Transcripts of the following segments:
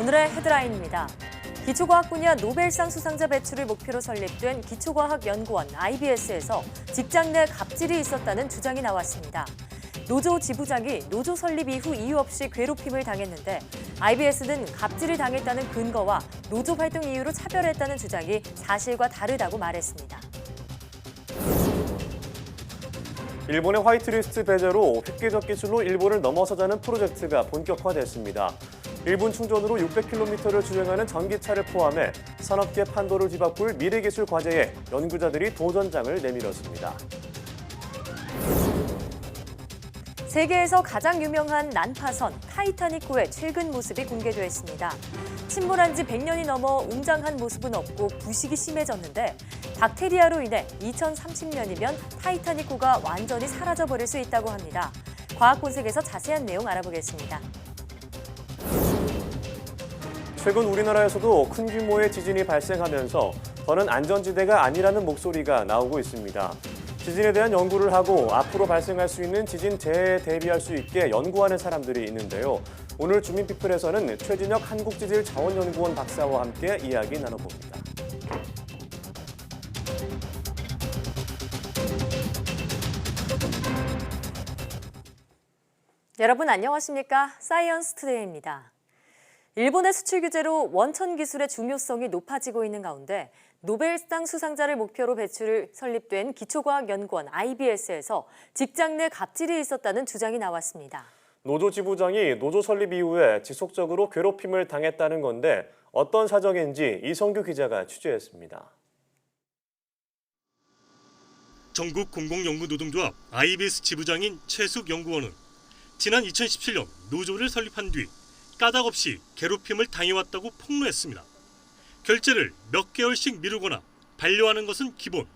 오늘의 헤드라인입니다. 기초과학 분야 노벨상 수상자 배출을 목표로 설립된 기초과학연구원 IBS에서 직장 내 갑질이 있었다는 주장이 나왔습니다. 노조 지부장이 노조 설립 이후 이유 없이 괴롭힘을 당했는데 IBS는 갑질을 당했다는 근거와 노조 활동 이유로 차별했다는 주장이 사실과 다르다고 말했습니다. 일본의 화이트리스트 배제로 획기적 기술로 일본을 넘어서자는 프로젝트가 본격화됐습니다. 1분 충전으로 600km를 주행하는 전기차를 포함해 산업계 판도를 뒤바꿀 미래기술 과제에 연구자들이 도전장을 내밀었습니다. 세계에서 가장 유명한 난파선 타이타닉호의 최근 모습이 공개됐습니다. 침몰한 지 100년이 넘어 웅장한 모습은 없고 부식이 심해졌는데 박테리아로 인해 2030년이면 타이타닉호가 완전히 사라져버릴 수 있다고 합니다. 과학본색에서 자세한 내용 알아보겠습니다. 최근 우리나라에서도 큰 규모의 지진이 발생하면서 더는 안전지대가 아니라는 목소리가 나오고 있습니다. 지진에 대한 연구를 하고 앞으로 발생할 수 있는 지진 재해에 대비할 수 있게 연구하는 사람들이 있는데요. 오늘 주민피플에서는 최진혁 한국지질자원연구원 박사와 함께 이야기 나눠봅니다. 여러분 안녕하십니까? 사이언스 투데이입니다. 일본의 수출 규제로 원천 기술의 중요성이 높아지고 있는 가운데 노벨상 수상자를 목표로 배출을 설립된 기초과학연구원 IBS에서 직장 내 갑질이 있었다는 주장이 나왔습니다. 노조 지부장이 노조 설립 이후에 지속적으로 괴롭힘을 당했다는 건데 어떤 사정인지 이성규 기자가 취재했습니다. 전국 공공연구노동조합 IBS 지부장인 최숙 연구원은 지난 2017년 노조를 설립한 뒤 까닭없이 괴롭힘을 당해왔다고 폭로했습니다. 결제를 몇 개월씩 미루거나 반려하는 것은 기본,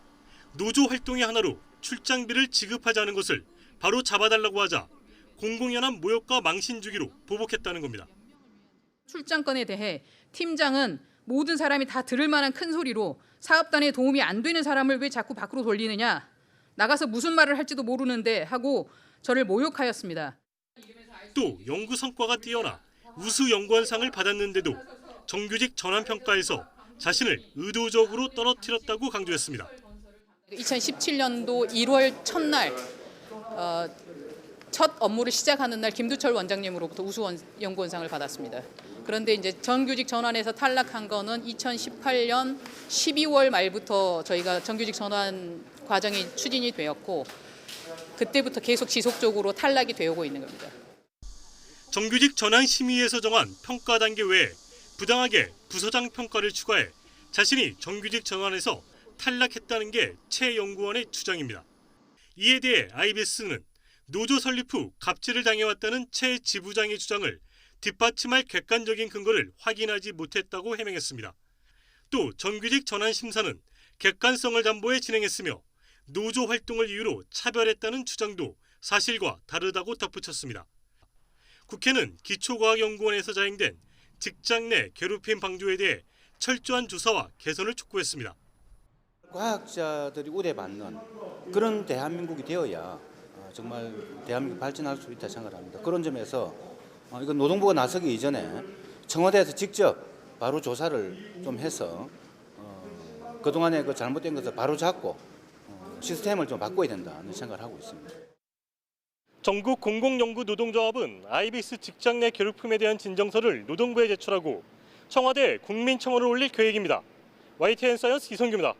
노조 활동의 하나로 출장비를 지급하지 않은 것을 바로 잡아달라고 하자 공공연한 모욕과 망신 주기로 보복했다는 겁니다. 출장건에 대해 팀장은 모든 사람이 다 들을 만한 큰 소리로 사업단에 도움이 안 되는 사람을 왜 자꾸 밖으로 돌리느냐, 나가서 무슨 말을 할지도 모르는데 하고 저를 모욕하였습니다. 또 연구 성과가 뛰어나 우수 연구원상을 받았는데도 정규직 전환평가에서 자신을 의도적으로 떨어뜨렸다고 강조했습니다. 2017년도 1월 첫날 첫 업무를 시작하는 날 김두철 원장님으로부터 우수 연구원상을 받았습니다. 그런데 이제 정규직 전환에서 탈락한 거는 2018년 12월 말부터 저희가 정규직 전환 과정이 추진이 되었고 그때부터 계속 지속적으로 탈락이 되어오고 있는 겁니다. 정규직 전환 심의에서 정한 평가 단계 외에 부당하게 부서장 평가를 추가해 자신이 정규직 전환에서 탈락했다는 게 최 연구원의 주장입니다. 이에 대해 IBS는 노조 설립 후 갑질을 당해왔다는 최 지부장의 주장을 뒷받침할 객관적인 근거를 확인하지 못했다고 해명했습니다. 또 정규직 전환 심사는 객관성을 담보해 진행했으며 노조 활동을 이유로 차별했다는 주장도 사실과 다르다고 덧붙였습니다. 국회는 기초과학연구원에서 자행된 직장 내 괴롭힘 방조에 대해 철저한 조사와 개선을 촉구했습니다. 과학자들이 우대받는 그런 대한민국이 되어야 정말 대한민국이 발전할 수 있다 생각합니다. 그런 점에서 이건 노동부가 나서기 이전에 청와대에서 직접 바로 조사를 좀 해서 그동안에 그 잘못된 것을 바로 잡고 시스템을 좀 바꿔야 된다는 생각을 하고 있습니다. 전국 공공연구노동조합은 IBS 직장 내 괴롭힘에 대한 진정서를 노동부에 제출하고 청와대에 국민청원을 올릴 계획입니다. YTN 사이언스 이성규입니다.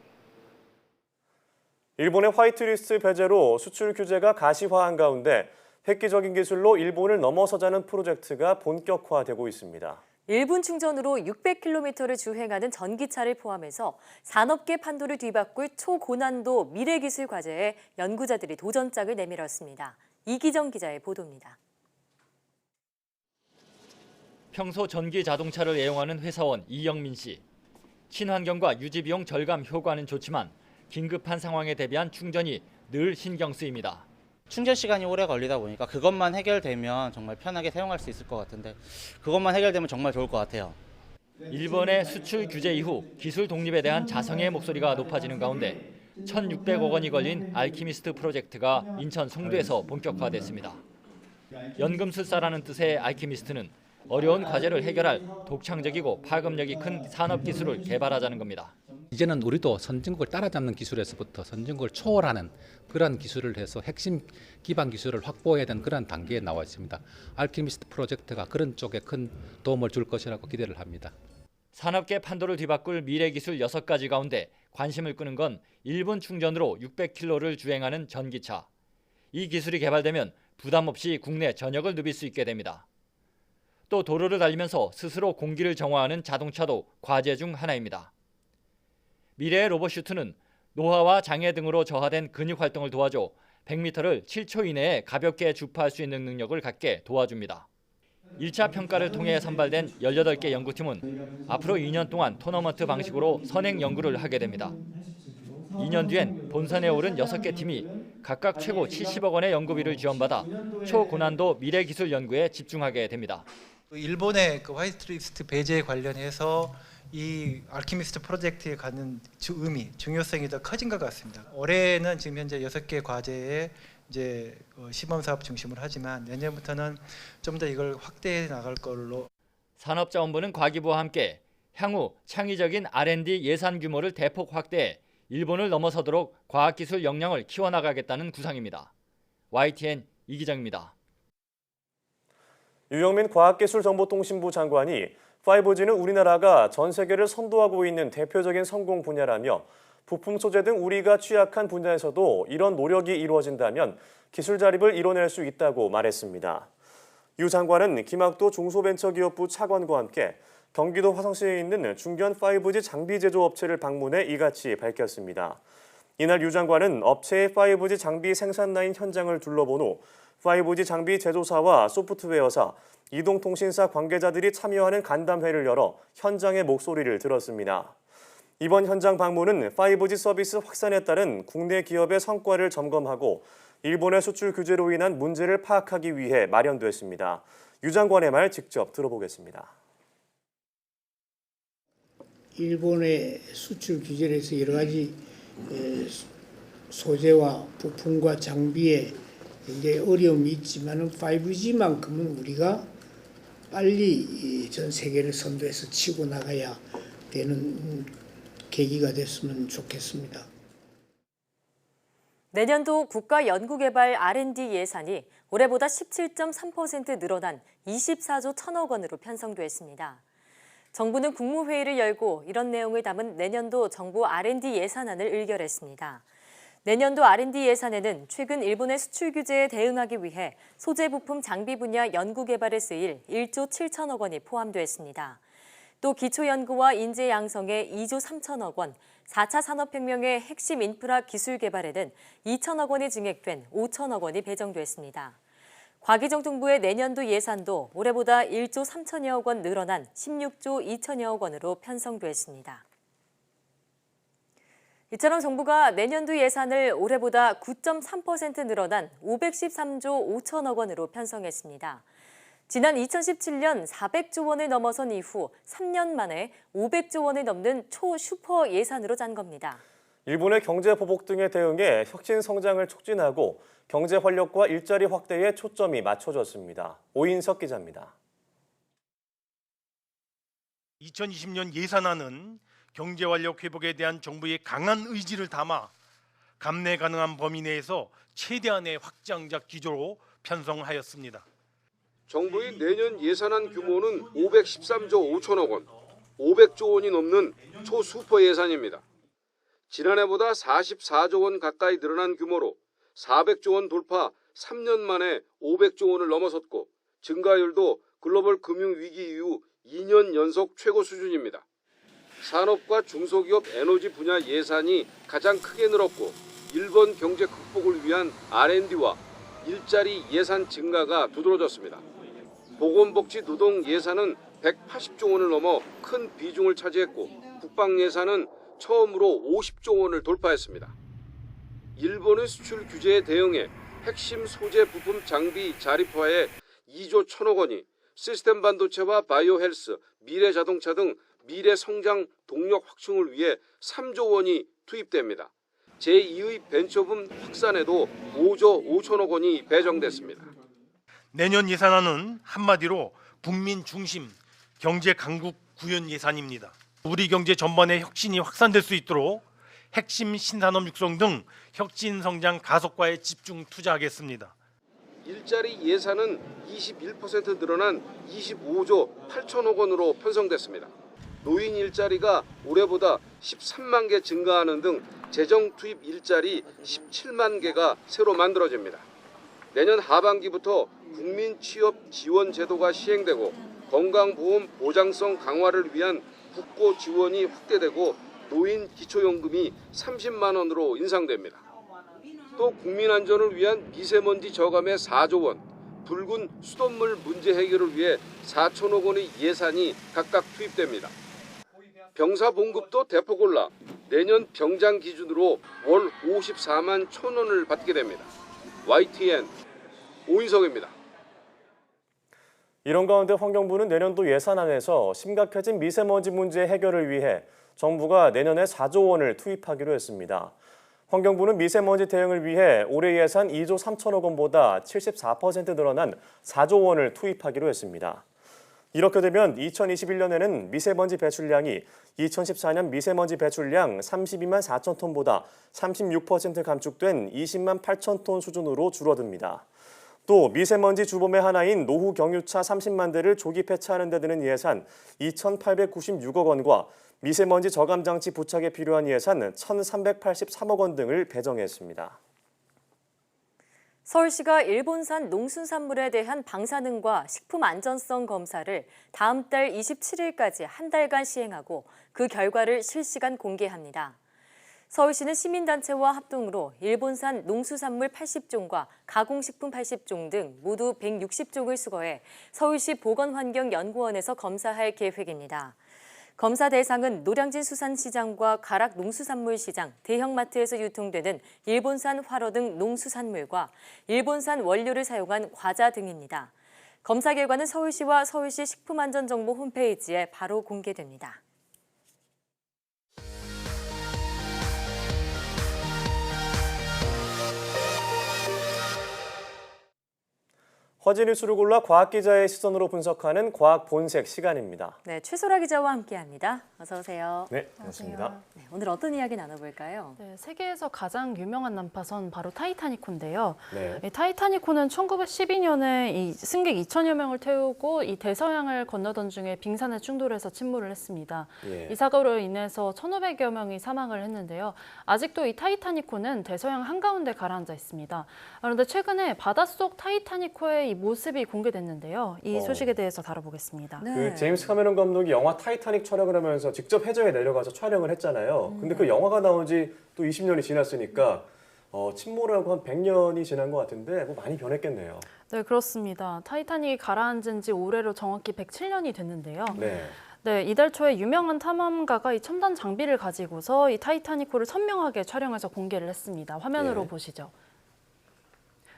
일본의 화이트리스트 배제로 수출 규제가 가시화한 가운데 획기적인 기술로 일본을 넘어서자는 프로젝트가 본격화되고 있습니다. 1분 충전으로 600km를 주행하는 전기차를 포함해서 산업계 판도를 뒤바꿀 초고난도 미래기술 과제에 연구자들이 도전장을 내밀었습니다. 이기정 기자의 보도입니다. 평소 전기 자동차를 애용하는 회사원 이영민 씨. 친환경과 유지비용 절감 효과는 좋지만 긴급한 상황에 대비한 충전이 늘 신경 쓰입니다. 충전 시간이 오래 걸리다 보니까 그것만 해결되면 정말 편하게 사용할 수 있을 것 같은데 그것만 해결되면 정말 좋을 것 같아요. 일본의 수출 규제 이후 기술 독립에 대한 자성의 목소리가 높아지는 가운데 1,600억 원이 걸린 알키미스트 프로젝트가 인천 송도에서 본격화됐습니다. 연금술사라는 뜻의 알키미스트는 어려운 과제를 해결할 독창적이고 파급력이 큰 산업 기술을 개발하자는 겁니다. 이제는 우리도 선진국을 따라잡는 기술에서부터 선진국을 초월하는 그런 기술을 해서 핵심 기반 기술을 확보해야 되는 그런 단계에 나와 있습니다. 알키미스트 프로젝트가 그런 쪽에 큰 도움을 줄 것이라고 기대를 합니다. 산업계 판도를 뒤바꿀 미래 기술 6가지 가운데 관심을 끄는 건 1분 충전으로 600km를 주행하는 전기차. 이 기술이 개발되면 부담 없이 국내 전역을 누빌 수 있게 됩니다. 또 도로를 달리면서 스스로 공기를 정화하는 자동차도 과제 중 하나입니다. 미래의 로봇슈트는 노화와 장애 등으로 저하된 근육 활동을 도와줘 100m를 7초 이내에 가볍게 주파할 수 있는 능력을 갖게 도와줍니다. 1차 평가를 통해 선발된 18개 연구팀은 앞으로 2년 동안 토너먼트 방식으로 선행 연구를 하게 됩니다. 2년 뒤엔 본선에 오른 6개 팀이 각각 최고 70억 원의 연구비를 지원받아 초고난도 미래 기술 연구에 집중하게 됩니다. 일본의 그 화이트리스트 배제 관련해서 이 알키미스트 프로젝트에 갖는 의미, 중요성이 더 커진 것 같습니다. 올해는 지금 현재 6개 과제에 이제 시범 사업 중심으로 하지만 내년부터는 좀 더 이걸 확대해 나갈 걸로. 산업자원부는 과기부와 함께 향후 창의적인 R&D 예산 규모를 대폭 확대해 일본을 넘어서도록 과학기술 역량을 키워나가겠다는 구상입니다. YTN 이기정입니다. 유영민 과학기술정보통신부 장관이 5G는 우리나라가 전 세계를 선도하고 있는 대표적인 성공 분야라며 부품 소재 등 우리가 취약한 분야에서도 이런 노력이 이루어진다면 기술 자립을 이뤄낼 수 있다고 말했습니다. 유 장관은 김학도 중소벤처기업부 차관과 함께 경기도 화성시에 있는 중견 5G 장비 제조 업체를 방문해 이같이 밝혔습니다. 이날 유 장관은 업체의 5G 장비 생산 라인 현장을 둘러본 후 5G 장비 제조사와 소프트웨어사, 이동통신사 관계자들이 참여하는 간담회를 열어 현장의 목소리를 들었습니다. 이번 현장 방문은 5G 서비스 확산에 따른 국내 기업의 성과를 점검하고 일본의 수출 규제로 인한 문제를 파악하기 위해 마련됐습니다. 유 장관의 말 직접 들어보겠습니다. 일본의 수출 규제를 해서 여러 가지 소재와 부품과 장비에 굉장히 어려움이 있지만은 5G만큼은 우리가 빨리 전 세계를 선도해서 치고 나가야 되는 계기가 됐으면 좋겠습니다. 내년도 국가연구개발 R&D 예산이 올해보다 17.3% 늘어난 24조 1천억 원으로 편성됐습니다. 정부는 국무회의를 열고 이런 내용을 담은 내년도 정부 R&D 예산안을 의결했습니다. 내년도 R&D 예산에는 최근 일본의 수출 규제에 대응하기 위해 소재 부품 장비 분야 연구개발에 쓰일 1조 7천억 원이 포함됐습니다. 또 기초연구와 인재 양성에 2조 3천억 원, 4차 산업혁명의 핵심 인프라 기술 개발에는 2천억 원이 증액된 5천억 원이 배정됐습니다. 과기정통부의 내년도 예산도 올해보다 1조 3천여억 원 늘어난 16조 2천여억 원으로 편성됐습니다. 이처럼 정부가 내년도 예산을 올해보다 9.3% 늘어난 513조 5천억 원으로 편성했습니다. 지난 2017년 400조 원을 넘어선 이후 3년 만에 500조 원을 넘는 초슈퍼 예산으로 짠 겁니다. 일본의 경제 보복 등에 대응해 혁신 성장을 촉진하고 경제 활력과 일자리 확대에 초점이 맞춰졌습니다. 오인석 기자입니다. 2020년 예산안은 경제 활력 회복에 대한 정부의 강한 의지를 담아 감내 가능한 범위 내에서 최대한의 확장적 기조로 편성하였습니다. 정부의 내년 예산안 규모는 513조 5천억 원, 500조 원이 넘는 초슈퍼 예산입니다. 지난해보다 44조 원 가까이 늘어난 규모로 400조 원 돌파 3년 만에 500조 원을 넘어섰고 증가율도 글로벌 금융위기 이후 2년 연속 최고 수준입니다. 산업과 중소기업 에너지 분야 예산이 가장 크게 늘었고 일본 경제 극복을 위한 R&D와 일자리 예산 증가가 두드러졌습니다. 보건복지 노동 예산은 180조 원을 넘어 큰 비중을 차지했고 국방 예산은 처음으로 50조 원을 돌파했습니다. 일본의 수출 규제에 대응해 핵심 소재 부품 장비 자립화에 2조 1천억 원이 시스템 반도체와 바이오 헬스, 미래 자동차 등 미래 성장 동력 확충을 위해 3조 원이 투입됩니다. 제2의 벤처붐 확산에도 5조 5천억 원이 배정됐습니다. 내년 예산안은 한마디로 국민 중심 경제 강국 구현 예산입니다. 우리 경제 전반의 혁신이 확산될 수 있도록 핵심 신산업 육성 등 혁신 성장 가속화에 집중 투자하겠습니다. 일자리 예산은 21% 늘어난 25조 8천억 원으로 편성됐습니다. 노인 일자리가 올해보다 13만 개 증가하는 등 재정 투입 일자리 17만 개가 새로 만들어집니다. 내년 하반기부터 국민 취업 지원 제도가 시행되고 건강보험 보장성 강화를 위한 국고 지원이 확대되고 노인 기초연금이 30만 원으로 인상됩니다. 또 국민 안전을 위한 미세먼지 저감에 4조 원, 붉은 수돗물 문제 해결을 위해 4천억 원의 예산이 각각 투입됩니다. 병사 봉급도 대폭 올라 내년 병장 기준으로 월 54만 1천 원을 받게 됩니다. YTN 오인성입니다. 이런 가운데 환경부는 내년도 예산안에서 심각해진 미세먼지 문제 해결을 위해 정부가 내년에 4조 원을 투입하기로 했습니다. 환경부는 미세먼지 대응을 위해 올해 예산 2조 3천억 원보다 74% 늘어난 4조 원을 투입하기로 했습니다. 이렇게 되면 2021년에는 미세먼지 배출량이 2014년 미세먼지 배출량 32만 4천 톤보다 36% 감축된 20만 8천 톤 수준으로 줄어듭니다. 또 미세먼지 주범의 하나인 노후 경유차 30만 대를 조기 폐차하는 데 드는 예산 2,896억 원과 미세먼지 저감 장치 부착에 필요한 예산 1,383억 원 등을 배정했습니다. 서울시가 일본산 농수산물에 대한 방사능과 식품 안전성 검사를 다음 달 27일까지 한 달간 시행하고 그 결과를 실시간 공개합니다. 서울시는 시민단체와 합동으로 일본산 농수산물 80종과 가공식품 80종 등 모두 160종을 수거해 서울시 보건환경연구원에서 검사할 계획입니다. 검사 대상은 노량진 수산시장과 가락 농수산물시장, 대형마트에서 유통되는 일본산 화로 등 농수산물과 일본산 원료를 사용한 과자 등입니다. 검사 결과는 서울시와 서울시 식품안전정보 홈페이지에 바로 공개됩니다. 허지 뉴스를 골라 과학기자의 시선으로 분석하는 과학 본색 시간입니다. 네, 최소라 기자와 함께합니다. 어서 오세요. 네, 반갑습니다. 네, 오늘 어떤 이야기 나눠볼까요? 네, 세계에서 가장 유명한 난파선 바로 타이타닉호인데요. 네. 이 타이타닉호는 1912년에 이 승객 2천여 명을 태우고 이 대서양을 건너던 중에 빙산에 충돌해서 침몰을 했습니다. 예. 이 사고로 인해서 1,500여 명이 사망을 했는데요. 아직도 이 타이타닉호는 대서양 한가운데 가라앉아 있습니다. 그런데 최근에 바닷속 타이타닉호의 이 모습이 공개됐는데요. 이 소식에 대해서 다뤄보겠습니다. 네. 그 제임스 카메론 감독이 영화 타이타닉 촬영을 하면서 직접 해저에 내려가서 촬영을 했잖아요. 근데 그 영화가 나온 지 또 20년이 지났으니까 침몰하고 한 100년이 지난 것 같은데 뭐 많이 변했겠네요. 네, 그렇습니다. 타이타닉이 가라앉은 지 올해로 정확히 107년이 됐는데요. 네. 네, 이달 초에 유명한 탐험가가 이 첨단 장비를 가지고서 이 타이타닉호를 선명하게 촬영해서 공개를 했습니다. 화면으로 보시죠.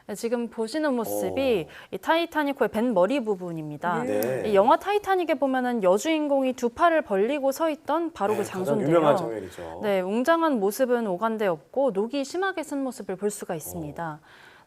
네, 지금 보시는 모습이 이 타이타닉호의 벤 머리 부분입니다. 네. 이 영화 타이타닉에 보면은 여주인공이 두 팔을 벌리고 서 있던 바로 그 가장 장소인데요. 유명한 장면이죠. 네, 웅장한 모습은 오간데 없고 녹이 심하게 쓴 모습을 볼 수가 있습니다.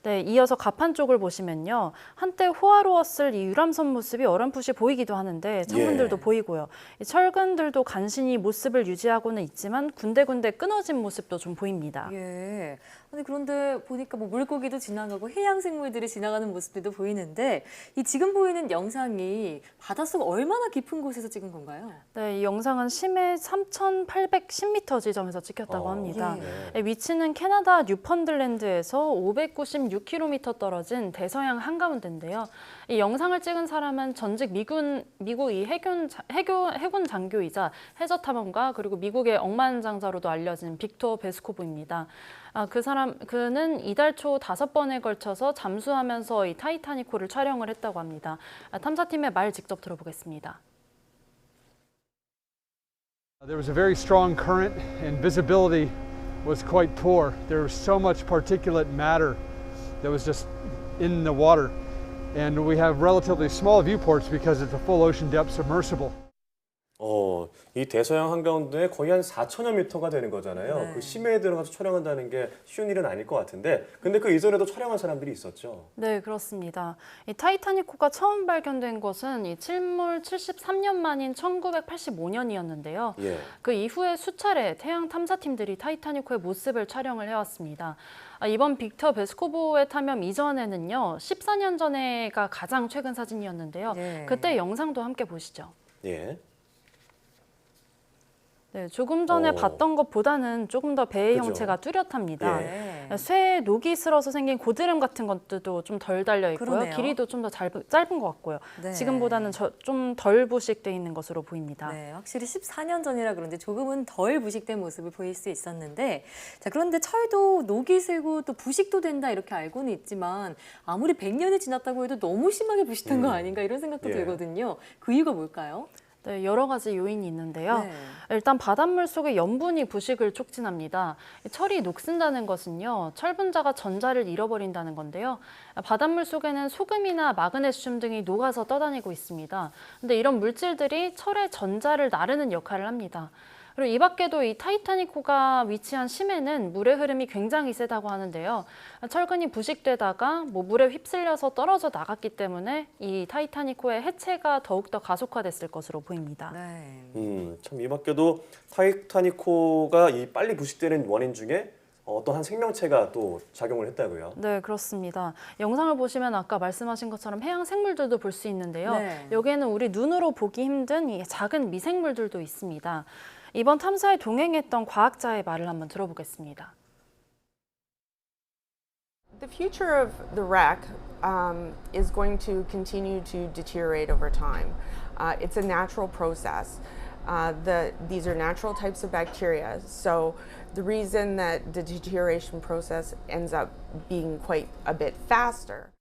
네, 이어서 갑판 쪽을 보시면요. 한때 호화로웠을 이 유람선 모습이 어렴풋이 보이기도 하는데 창문들도 보이고요. 이 철근들도 간신히 모습을 유지하고는 있지만 군데군데 끊어진 모습도 좀 보입니다. 예. 아니 그런데 보니까 뭐 물고기도 지나가고 해양 생물들이 지나가는 모습들도 보이는데 이 지금 보이는 영상이 바닷속 얼마나 깊은 곳에서 찍은 건가요? 네, 이 영상은 심해 3,810m 지점에서 찍혔다고 합니다. 위치는 캐나다 뉴펀들랜드에서 596km 떨어진 대서양 한가운데인데요. 이 영상을 찍은 사람은 전직 미국 이 해군 장교이자 해저 탐험가 그리고 미국의 억만장자로도 알려진 빅토 베스코브입니다. 그는 이달 초 5번에 걸쳐서 잠수하면서 이 타이타닉호를 촬영을 했다고 합니다. 탐사팀의 말 직접 들어보겠습니다. There was a very strong current and visibility was quite poor. There was so much particulate matter that was just in the water. And we have relatively small viewports because it's a full ocean depth submersible. 이 대서양 한가운데 거의 한 4천여 미터가 되는 거잖아요. 네. 그 심해에 들어가서 촬영한다는 게 쉬운 일은 아닐 것 같은데, 근데 그 이전에도 촬영한 사람들이 있었죠. 네, 그렇습니다. 이 타이타닉호가 처음 발견된 것은 이 침몰 73년 만인 1985년이었는데요. 예. 그 이후에 수차례 태양 탐사팀들이 타이타닉호의 모습을 촬영을 해왔습니다. 이번 빅터 베스코보의 탐험 이전에는요, 14년 전에가 가장 최근 사진이었는데요. 예. 그때 영상도 함께 보시죠. 예. 네, 조금 전에 봤던 것보다는 조금 더 배의 그죠. 형체가 뚜렷합니다. 네. 쇠에 녹이 슬어서 생긴 고드름 같은 것들도 좀 덜 달려 있고요. 그러네요. 길이도 좀 더 짧은 것 같고요. 네. 지금보다는 좀 덜 부식돼 있는 것으로 보입니다. 네, 확실히 14년 전이라 그런지 조금은 덜 부식된 모습을 보일 수 있었는데, 자, 그런데 철도 녹이 슬고 또 부식도 된다 이렇게 알고는 있지만 아무리 100년이 지났다고 해도 너무 심하게 부식된 거 아닌가 이런 생각도 예. 들거든요. 그 이유가 뭘까요? 네, 여러 가지 요인이 있는데요. 네. 일단 바닷물 속의 염분이 부식을 촉진합니다. 철이 녹슨다는 것은요, 철 분자가 전자를 잃어버린다는 건데요. 바닷물 속에는 소금이나 마그네슘 등이 녹아서 떠다니고 있습니다. 근데 이런 물질들이 철의 전자를 나르는 역할을 합니다. 그리고 이 밖에도 이 타이타닉호가 위치한 심해는 물의 흐름이 굉장히 세다고 하는데요. 철근이 부식되다가 물에 휩쓸려서 떨어져 나갔기 때문에 이 타이타닉호의 해체가 더욱더 가속화됐을 것으로 보입니다. 네. 참 이 밖에도 타이타닉호가 이 빨리 부식되는 원인 중에 어떤 한 생명체가 또 작용을 했다고요? 네, 그렇습니다. 영상을 보시면 아까 말씀하신 것처럼 해양 생물들도 볼 수 있는데요. 네. 여기에는 우리 눈으로 보기 힘든 이 작은 미생물들도 있습니다. 이번 탐사에 동행했던 과학자의 말을 한번 들어보겠습니다. The future of the wreck is going to continue to deteriorate over time. It's a natural process. These are natural types of bacteria. So the reason that the deterioration process ends up being quite a bit faster.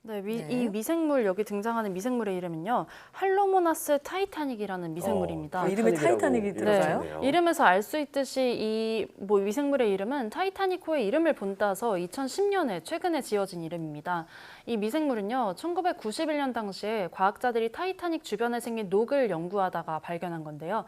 네, 이 미생물, 여기 등장하는 미생물의 이름은요, 할로모나스 타이타닉이라는 미생물입니다. 이름에 타이타닉이 들어가요? 네, 이름에서 알 수 있듯이 이 미생물의 이름은 타이타닉호의 이름을 본따서 2010년에 최근에 지어진 이름입니다. 이 미생물은요, 1991년 당시에 과학자들이 타이타닉 주변에 생긴 녹을 연구하다가 발견한 건데요.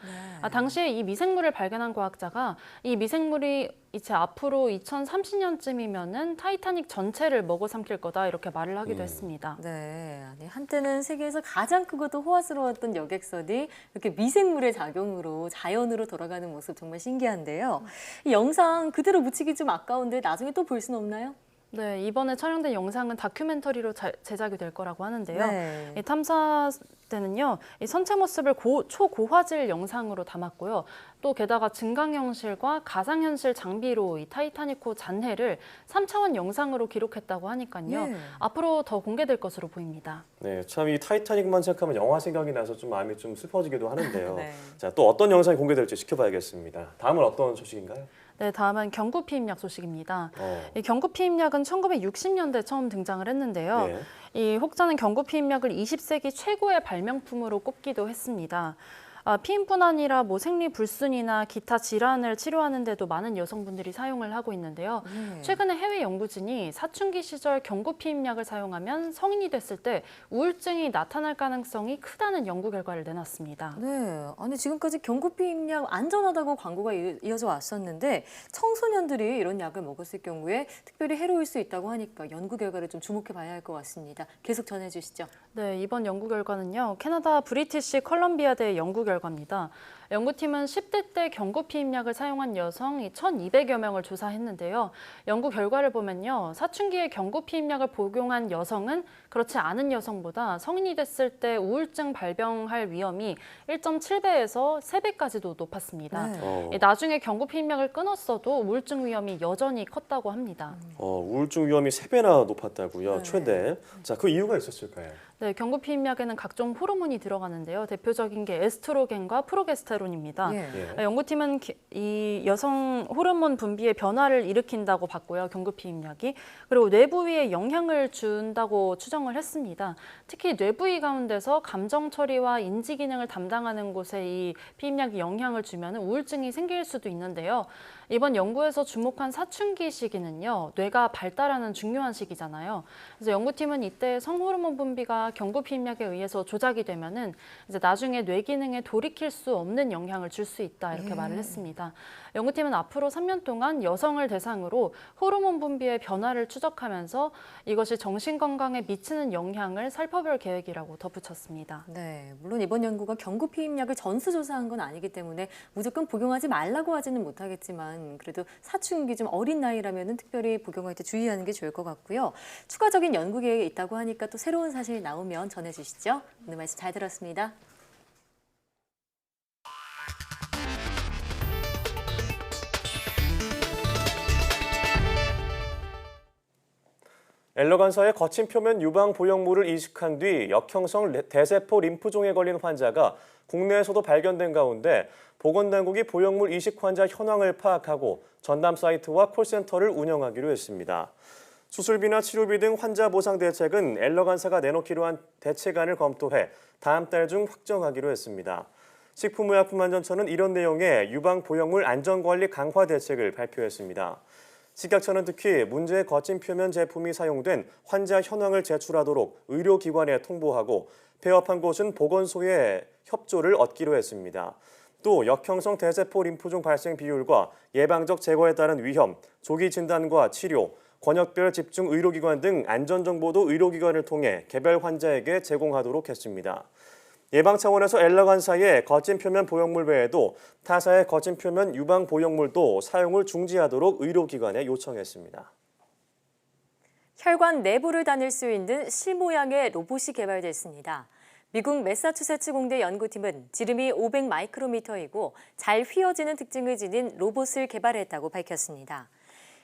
당시에 이 미생물을 발견한 과학자가 이 미생물이 이제 앞으로 2030년쯤이면은 타이타닉 전체를 먹어 삼킬 거다 이렇게 말을 하기도 했습니다. 네, 아니, 한때는 세계에서 가장 크고 또 호화스러웠던 여객선이 이렇게 미생물의 작용으로 자연으로 돌아가는 모습 정말 신기한데요. 이 영상 그대로 묻히기 좀 아까운데 나중에 또 볼 수는 없나요? 네, 이번에 촬영된 영상은 다큐멘터리로 제작이 될 거라고 하는데요. 네. 이 탐사 때는요, 이 선체 모습을 초고화질 영상으로 담았고요. 또 게다가 증강현실과 가상현실 장비로 이 타이타닉호 잔해를 3차원 영상으로 기록했다고 하니까요. 네. 앞으로 더 공개될 것으로 보입니다. 네, 참 이 타이타닉만 생각하면 영화 생각이 나서 좀 마음이 좀 슬퍼지기도 하는데요. 네. 자, 또 어떤 영상이 공개될지 지켜봐야겠습니다. 다음은 어떤 소식인가요? 네, 다음은 경구 피임약 소식입니다. 이 경구 피임약은 1960년대 처음 등장을 했는데요. 네. 이 혹자는 경구 피임약을 20세기 최고의 발명품으로 꼽기도 했습니다. 피임뿐 아니라 생리불순이나 기타 질환을 치료하는 데도 많은 여성분들이 사용을 하고 있는데요. 최근에 해외 연구진이 사춘기 시절 경구 피임약을 사용하면 성인이 됐을 때 우울증이 나타날 가능성이 크다는 연구 결과를 내놨습니다. 네, 아니 지금까지 경구 피임약 안전하다고 광고가 이어져 왔었는데 청소년들이 이런 약을 먹었을 경우에 특별히 해로울 수 있다고 하니까 연구 결과를 좀 주목해 봐야 할 것 같습니다. 계속 전해주시죠. 네, 이번 연구 결과는요, 캐나다 브리티시 컬럼비아대 연구 결과입니다. 연구팀은 10대 때 경구 피임약을 사용한 여성 1,200여 명을 조사했는데요. 연구 결과를 보면요, 사춘기에 경구 피임약을 복용한 여성은 그렇지 않은 여성보다 성인이 됐을 때 우울증 발병할 위험이 1.7배에서 3배까지도 높았습니다. 나중에 경구 피임약을 끊었어도 우울증 위험이 여전히 컸다고 합니다. 우울증 위험이 3배나 높았다고요, 최대. 자, 그 이유가 있었을까요? 네, 경구 피임약에는 각종 호르몬이 들어가는데요. 대표적인 게 에스트로겐과 프로게스테론입니다. 연구팀은 이 여성 호르몬 분비의 변화를 일으킨다고 봤고요, 경구 피임약이. 그리고 뇌부위에 영향을 준다고 추정을 했습니다. 특히 뇌부위 가운데서 감정 처리와 인지 기능을 담당하는 곳에 이 피임약이 영향을 주면 우울증이 생길 수도 있는데요. 이번 연구에서 주목한 사춘기 시기는요, 뇌가 발달하는 중요한 시기잖아요. 그래서 연구팀은 이때 성호르몬 분비가 경구피임약에 의해서 조작이 되면은 이제 나중에 뇌 기능에 돌이킬 수 없는 영향을 줄 수 있다 이렇게 말을 했습니다. 연구팀은 앞으로 3년 동안 여성을 대상으로 호르몬 분비의 변화를 추적하면서 이것이 정신 건강에 미치는 영향을 살펴볼 계획이라고 덧붙였습니다. 네, 물론 이번 연구가 경구피임약을 전수조사한 건 아니기 때문에 무조건 복용하지 말라고 하지는 못하겠지만 그래도 사춘기 좀 어린 나이라면 특별히 복용할 때 주의하는 게 좋을 것 같고요. 추가적인 연구 계획이 있다고 하니까 또 새로운 사실이 나오면 전해주시죠. 오늘 말씀 잘 들었습니다. 엘러간사의 거친 표면 유방 보형물을 이식한 뒤 역형성 대세포 림프종에 걸린 환자가 국내에서도 발견된 가운데 보건당국이 보형물 이식 환자 현황을 파악하고 전담 사이트와 콜센터를 운영하기로 했습니다. 수술비나 치료비 등 환자 보상 대책은 엘러간사가 내놓기로 한 대책안을 검토해 다음 달 중 확정하기로 했습니다. 식품의약품안전처는 이런 내용의 유방 보형물 안전관리 강화 대책을 발표했습니다. 식약처는 특히 문제의 거친 표면 제품이 사용된 환자 현황을 제출하도록 의료기관에 통보하고 폐업한 곳은 보건소의 협조를 얻기로 했습니다. 또 역형성 대세포 림프종 발생 비율과 예방적 제거에 따른 위험, 조기 진단과 치료, 권역별 집중 의료기관 등 안전정보도 의료기관을 통해 개별 환자에게 제공하도록 했습니다. 예방 차원에서 엘러간사의 거친 표면 보형물 외에도 타사의 거친 표면 유방 보형물도 사용을 중지하도록 의료기관에 요청했습니다. 혈관 내부를 다닐 수 있는 실 모양의 로봇이 개발됐습니다. 미국 매사추세츠 공대 연구팀은 지름이 500 마이크로미터이고 잘 휘어지는 특징을 지닌 로봇을 개발했다고 밝혔습니다.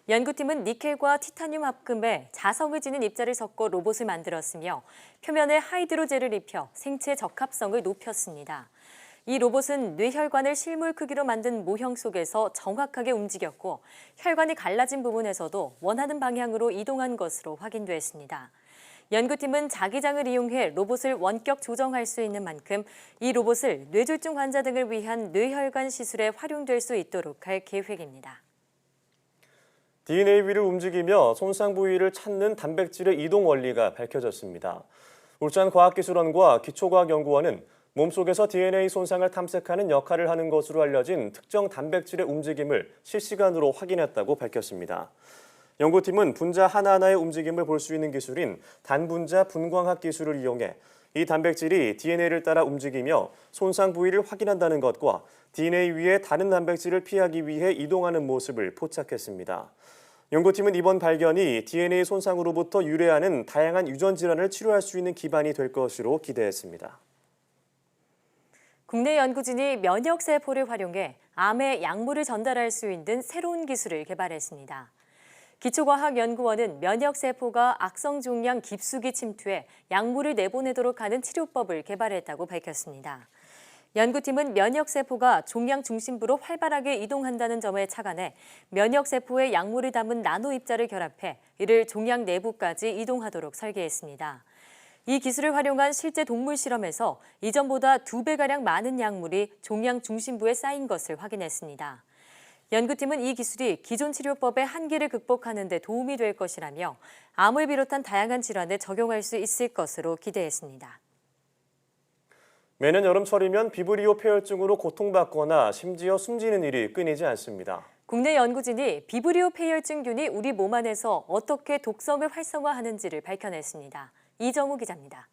연구팀은 니켈과 티타늄 합금에 자석을 지닌 입자를 섞어 로봇을 만들었으며 표면에 하이드로젤을 입혀 생체 적합성을 높였습니다. 이 로봇은 뇌혈관을 실물 크기로 만든 모형 속에서 정확하게 움직였고 혈관이 갈라진 부분에서도 원하는 방향으로 이동한 것으로 확인됐습니다. 연구팀은 자기장을 이용해 로봇을 원격 조정할 수 있는 만큼 이 로봇을 뇌졸중 환자 등을 위한 뇌혈관 시술에 활용될 수 있도록 할 계획입니다. DNA 위를 움직이며 손상 부위를 찾는 단백질의 이동 원리가 밝혀졌습니다. 울산과학기술원과 기초과학연구원은 몸속에서 DNA 손상을 탐색하는 역할을 하는 것으로 알려진 특정 단백질의 움직임을 실시간으로 확인했다고 밝혔습니다. 연구팀은 분자 하나하나의 움직임을 볼 수 있는 기술인 단분자 분광학 기술을 이용해 이 단백질이 DNA를 따라 움직이며 손상 부위를 확인한다는 것과 DNA 위에 다른 단백질을 피하기 위해 이동하는 모습을 포착했습니다. 연구팀은 이번 발견이 DNA 손상으로부터 유래하는 다양한 유전 질환을 치료할 수 있는 기반이 될 것으로 기대했습니다. 국내 연구진이 면역세포를 활용해 암에 약물을 전달할 수 있는 새로운 기술을 개발했습니다. 기초과학연구원은 면역세포가 악성 종양 깊숙이 침투해 약물을 내보내도록 하는 치료법을 개발했다고 밝혔습니다. 연구팀은 면역세포가 종양 중심부로 활발하게 이동한다는 점에 착안해 면역세포에 약물을 담은 나노 입자를 결합해 이를 종양 내부까지 이동하도록 설계했습니다. 이 기술을 활용한 실제 동물 실험에서 이전보다 2배가량 많은 약물이 종양 중심부에 쌓인 것을 확인했습니다. 연구팀은 이 기술이 기존 치료법의 한계를 극복하는 데 도움이 될 것이라며 암을 비롯한 다양한 질환에 적용할 수 있을 것으로 기대했습니다. 매년 여름철이면 비브리오 폐혈증으로 고통받거나 심지어 숨지는 일이 끊이지 않습니다. 국내 연구진이 비브리오 폐혈증균이 우리 몸 안에서 어떻게 독성을 활성화하는지를 밝혀냈습니다. 이정우 기자입니다.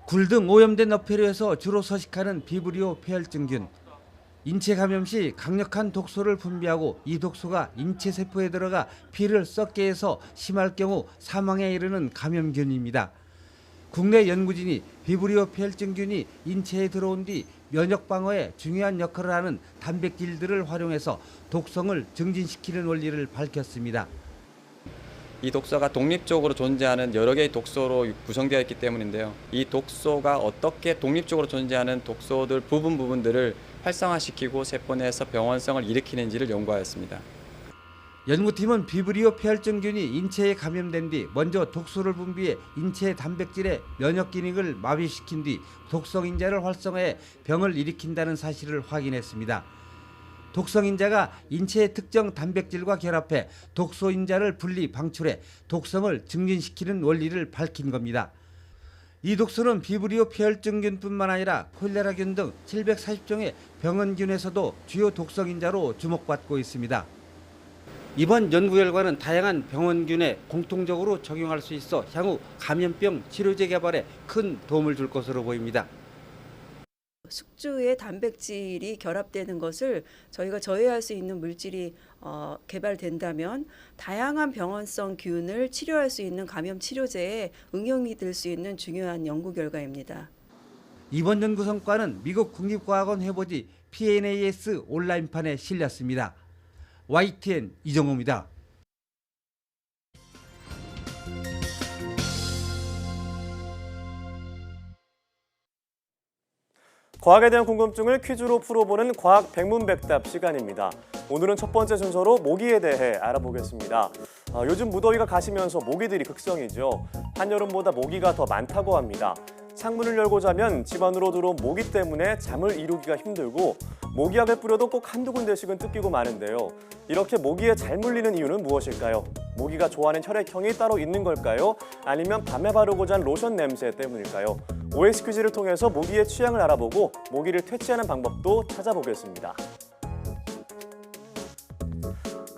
굴 등 오염된 어패류에서 주로 서식하는 비브리오 폐혈증균. 인체 감염 시 강력한 독소를 분비하고 이 독소가 인체 세포에 들어가 피를 썩게 해서 심할 경우 사망에 이르는 감염균입니다. 국내 연구진이 비브리오 폐혈증균이 인체에 들어온 뒤 면역 방어에 중요한 역할을 하는 단백질들을 활용해서 독성을 증진시키는 원리를 밝혔습니다. 이 독소가 독립적으로 존재하는 여러 개의 독소로 구성되어 있기 때문인데요. 이 독소가 어떻게 독립적으로 존재하는 독소들 부분들을 활성화시키고 세포 내에서 병원성을 일으키는지를 연구하였습니다. 연구팀은 비브리오 폐혈증균이 인체에 감염된 뒤 먼저 독소를 분비해 인체 단백질의 면역 기능을 마비시킨 뒤 독성 인자를 활성화해 병을 일으킨다는 사실을 확인했습니다. 독성인자가 인체의 특정 단백질과 결합해 독소인자를 분리 방출해 독성을 증진시키는 원리를 밝힌 겁니다. 이 독소는 비브리오 폐혈증균뿐만 아니라 콜레라균 등 740종의 병원균에서도 주요 독성인자로 주목받고 있습니다. 이번 연구 결과는 다양한 병원균에 공통적으로 적용할 수 있어 향후 감염병 치료제 개발에 큰 도움을 줄 것으로 보입니다. 숙주의 단백질이 결합되는 것을 저희가 저해할 수 있는 물질이 개발된다면 다양한 병원성 균을 치료할 수 있는 감염 치료제에 응용이 될 수 있는 중요한 연구 결과입니다. 이번 연구 성과는 미국 국립과학원 해보지 PNAS 온라인판에 실렸습니다. YTN 이정호입니다. 과학에 대한 궁금증을 퀴즈로 풀어보는 과학 백문백답 시간입니다. 오늘은 첫 번째 순서로 모기에 대해 알아보겠습니다. 요즘 무더위가 가시면서 모기들이 극성이죠. 한여름보다 모기가 더 많다고 합니다. 창문을 열고 자면 집 안으로 들어온 모기 때문에 잠을 이루기가 힘들고 모기약을 뿌려도 꼭 한두 군데씩은 뜯기고 마는데요. 이렇게 모기에 잘 물리는 이유는 무엇일까요? 모기가 좋아하는 혈액형이 따로 있는 걸까요? 아니면 밤에 바르고 잔 로션 냄새 때문일까요? OX 퀴즈를 통해서 모기의 취향을 알아보고 모기를 퇴치하는 방법도 찾아보겠습니다.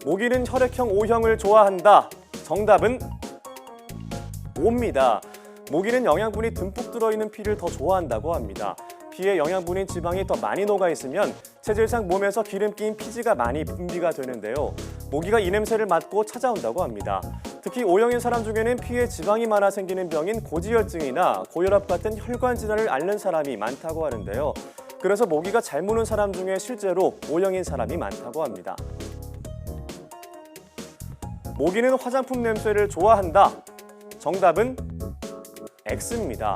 모기는 혈액형 O형을 좋아한다. 정답은 O입니다. 모기는 영양분이 듬뿍 들어있는 피를 더 좋아한다고 합니다. 피에 영양분인 지방이 더 많이 녹아있으면 체질상 몸에서 기름 끼인 피지가 많이 분비가 되는데요. 모기가 이 냄새를 맡고 찾아온다고 합니다. 특히 O형인 사람 중에는 피에 지방이 많아 생기는 병인 고지혈증이나 고혈압 같은 혈관 질환을 앓는 사람이 많다고 하는데요. 그래서 모기가 잘 무는 사람 중에 실제로 O형인 사람이 많다고 합니다. 모기는 화장품 냄새를 좋아한다. 정답은 X입니다.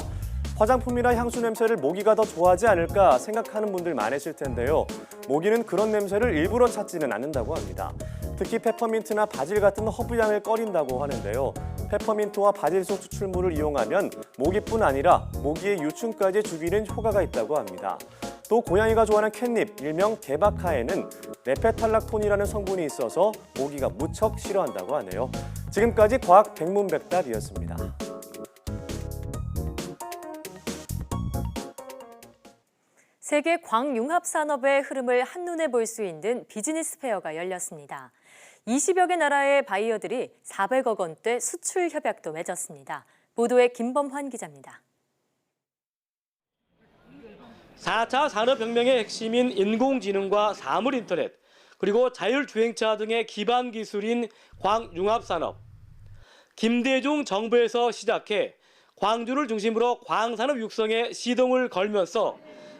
화장품이나 향수 냄새를 모기가 더 좋아하지 않을까 생각하는 분들 많으실 텐데요. 모기는 그런 냄새를 일부러 찾지는 않는다고 합니다. 특히 페퍼민트나 바질 같은 허브향을 꺼린다고 하는데요. 페퍼민트와 바질속 추출물을 이용하면 모기뿐 아니라 모기의 유충까지 죽이는 효과가 있다고 합니다. 또 고양이가 좋아하는 캣닙, 일명 개박하에는 네페탈락톤이라는 성분이 있어서 모기가 무척 싫어한다고 하네요. 지금까지 과학 백문백답이었습니다. 세계 광융합 산업의 흐름을 한눈에 볼 수 있는 비즈니스 페어가 열렸습니다. 20여 개 나라의 바이어들이 400억 원대 수출 협약도 맺었습니다. 보도에 김범환 기자입니다. 4차 산업혁명의 핵심인 인공지능과 사물인터넷, 그리고 자율주행차 등의 기반 기술인 광융합산업. 김대중 정부에서 시작해 광주를 중심으로 광산업 육성에 시동을 걸면서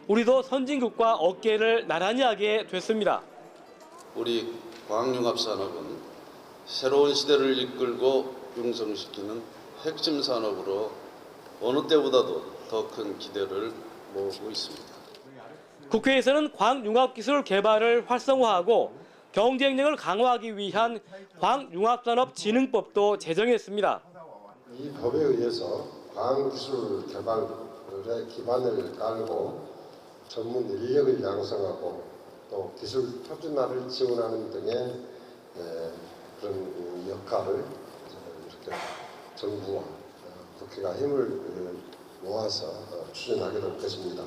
우리도 선진국과 어깨를 나란히 하게 됐습니다. 우리 광융합산업은 새로운 시대를 이끌고 융성시키는 핵심 산업으로 어느 때보다도 더 큰 기대를 모으고 있습니다. 국회에서는 광융합기술 개발을 활성화하고 경쟁력을 강화하기 위한 광융합산업진흥법도 제정했습니다. 이 법에 의해서 광기술 개발의 기반을 깔고 전문 인력을 양성하고 또 기술 표준화를 지원하는 등의 그런 역할을 이렇게 정부와 국회가 힘을 모아서 추진하게 될 것입니다.